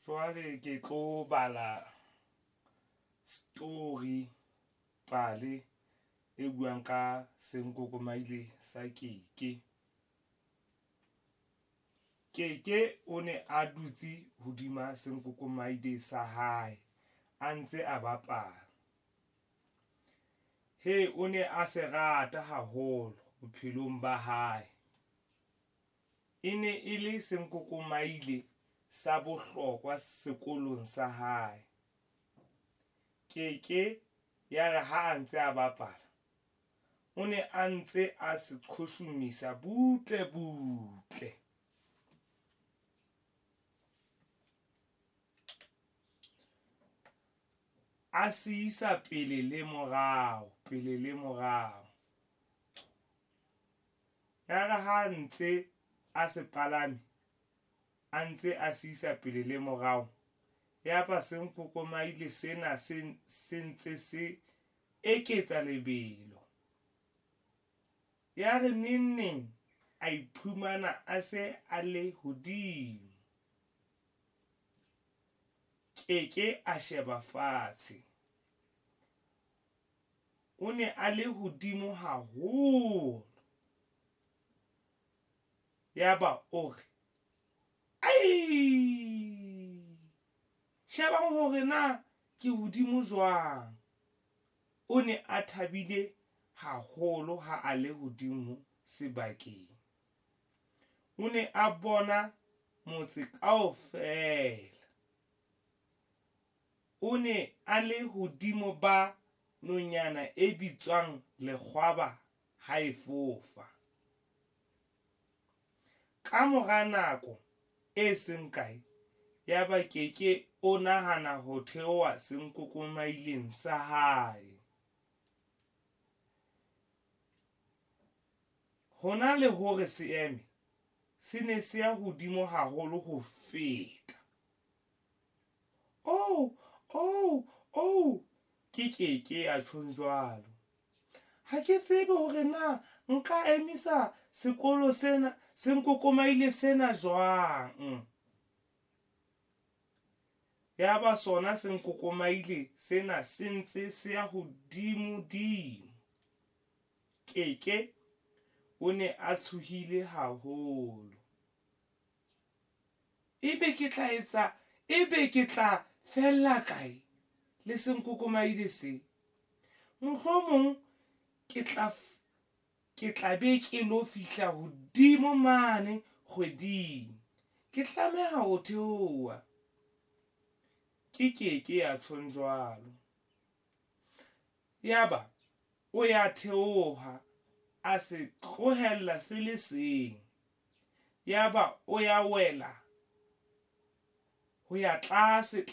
Jwale ke tlo bala story pale e buang ka Senkokomaile sa Keke. Keke o ne a dutse hodima Senkokomaile sa hae a ntse a bapala. He o ne a se rata haholo bophelong ba hae. E ne e le Senkokomaile sa bohlokwa sekolong sa hae. Keke ya re ha a ntse a bapala, o ne a ntse a se qhoshumisa butle butle. A se isa pele le morao, pele le morao. Ya re ha ntse a se palame, a ntse a se isa pele le morao. Ya ba Senkokomaile sena se ntse se eketsa lebelo. Ya re neng a iphumana a se a le hodimo. Keke a sheba fatshe. O ne a le hodimo haholo. Ya ba o re, ai! Shebang hore na ke hodimo jwang. O ne a thabile haholo ha a le hodimo sebakeng. O ne a bona motse kaofela. O ne a le hodimo ba nonyana e bitswang lekgwaba ha e fofa. Ka mora nako e seng kae, ya ba Keke o nahana ho theoha Senkokomaileng sa hae. Hona le hore seeme se ne se ya hodimo haholo ho feta. Oh, ke Keke a tjhong jwalo. Ha ke tsebe hore na nka emisa sekolo sena, Senkokomaile sena jwang. Ya ba sona Senkokomaile sena se ntse se ya hodimo dimo. Keke o ne a tshohile haholo. Ebe ke tla fella kae le Senkokomaile se? Mohlomong ke tla be ke lo fihla hodimo mane kgweding. Ke tlameha ho theoha. Ke Keke a tjhong jwalo. Yaba o ya theoha a se tlohella se le seng. Yaba o ya wela ho ya tlase.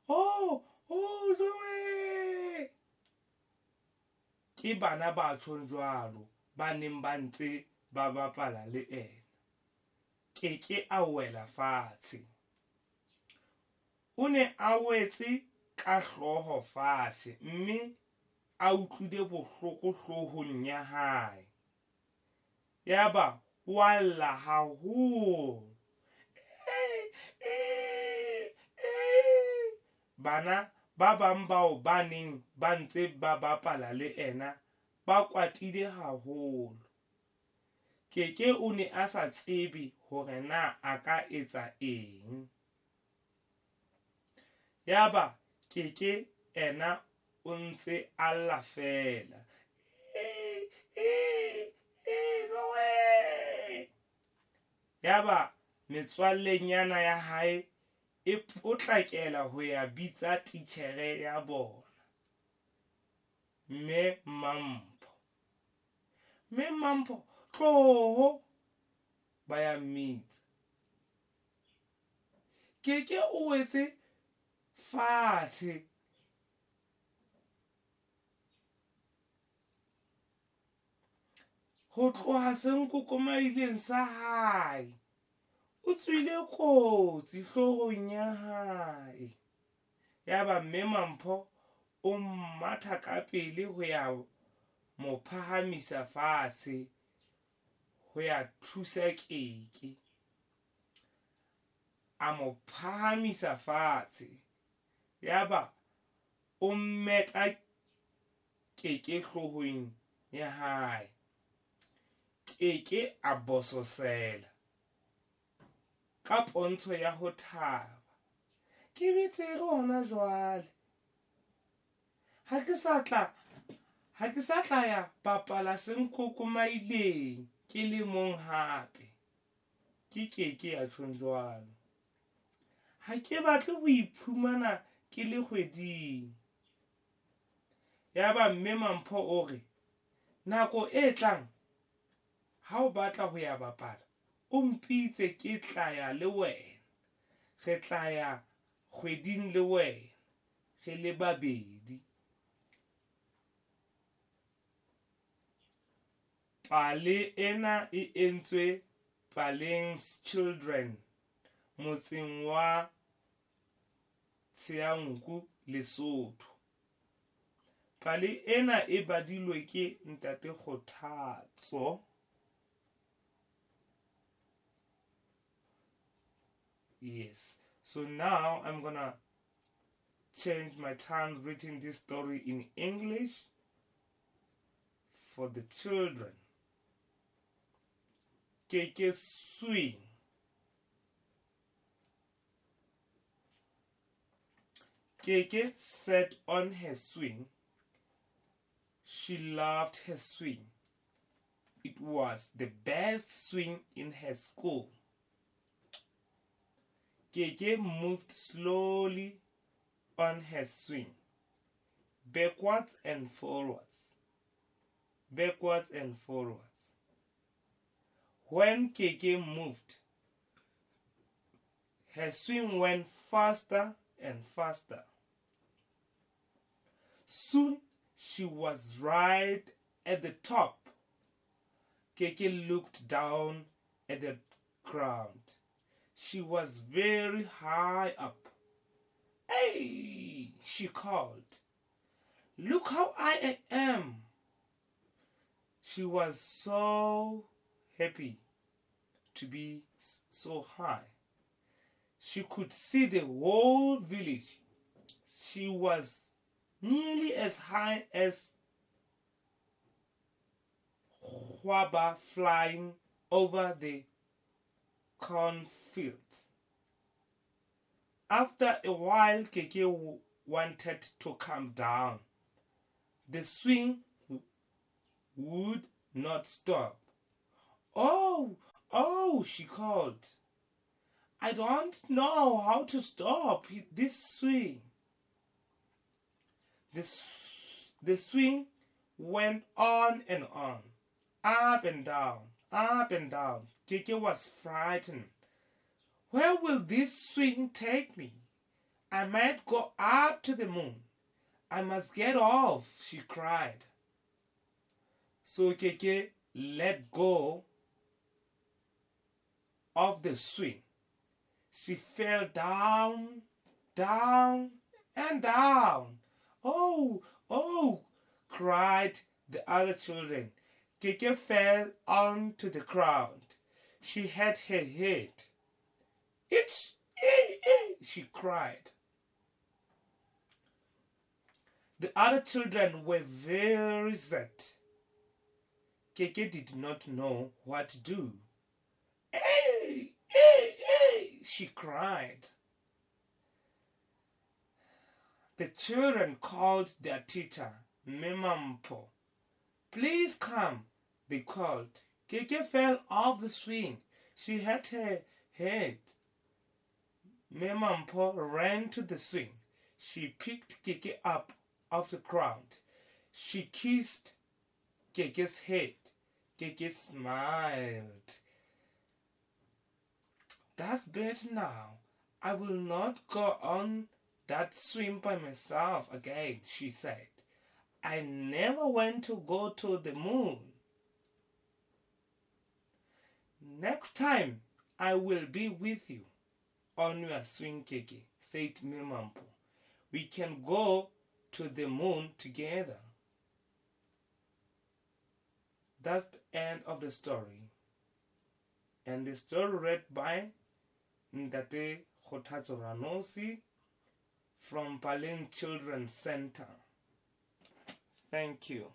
Oh, Zoe! Ke bana ba tjhong jwalo ba neng ba ntse ba bapala le ena. Keke a wela fatshe. O ne a wetse ka hlooho fatshe, mme a utlwile bohloko hloohong ya hae. Yaba wa lla haholo. Bana ba bang bao ba neng ba ntse ba bapala le ena ba kwatile haholo. Keke o ne a sa tsebe hore na a ka etsa eng. Yaba Keke ena o ntse a lla fela. Yaba metswallenyana ya hae e potlakela ho ya bitsa titjhere ya bona, Mme Mampho, tloho, ba ya mmitsa. Keke o wetse fatshe. Ho tloha Senkokomaileng sa hae, o tswile kotsi hloohong ya hae. Yaba Mme Mampho o mmatha ka pele ho ya mo phahamisa fatshe, ho ya thusa Keke. a mo phahamisa fatshe, yaba o mmeta Keke hloohong ya hae. Keke a bososela ka pontsho ya ho thaba. Ke betere hona jwale, ha ke sa tla ya bapala Senkokomaileng ke le mong hape. Ke Keke ya tjhong jwalo. Ha ke batle ho iphumana ke le kgweding. Yaba mme Mampho o re, nako e tlang ha o batla ho ya bapala, o mpitse ke tla ya le wena. Re tla ya kgweding le wena, re le babedi. Pale ena e entswe Paleng's Children, motseng wa Sesotho-Lesotho. Pale ena e badilwe ke ntate Khothatso. Yes. So now I'm gonna change my time reading this story in English for the children. Keke swing. Keke sat on her swing. She loved her swing. It was the best swing in her school. Keke moved slowly on her swing, backwards and forwards, backwards and forwards. When Keke moved, her swing went faster and faster. Soon she was right at the top. Keke looked down at the ground. She was very high up. "Hey!" she called. "Look how I am!" She was so happy to be so high. She could see the whole village. She was nearly as high as Hwaba flying over the cornfields. After a while, Keke wanted to come down. The swing would not stop. "Oh, oh," she called. "I don't know how to stop this swing." The swing went on and on, up and down, up and down. Keke was frightened. "Where will this swing take me? I might go up to the moon. I must get off," she cried. So Keke let go of the swing. She fell down, down, and down. "Oh, oh," cried the other children. Keke fell onto the ground. She had her head. "Itch, she cried. The other children were very sad. Keke did not know what to do. "Hey, hey, hey," she cried. The children called their teacher, Memampo. "Please come," they called. Keke fell off the swing. She had her head. Memampo ran to the swing. She picked Keke up off the ground. She kissed Keke's head. Keke smiled. "That's better now. I will not go on that swim by myself again," she said. "I never went to go to the moon. Next time I will be with you on your swing, Keke," said Memampo. "We can go to the moon together." That's the end of the story. And the story read by Ntate Khothatso from Paleng Children's Center. Thank you.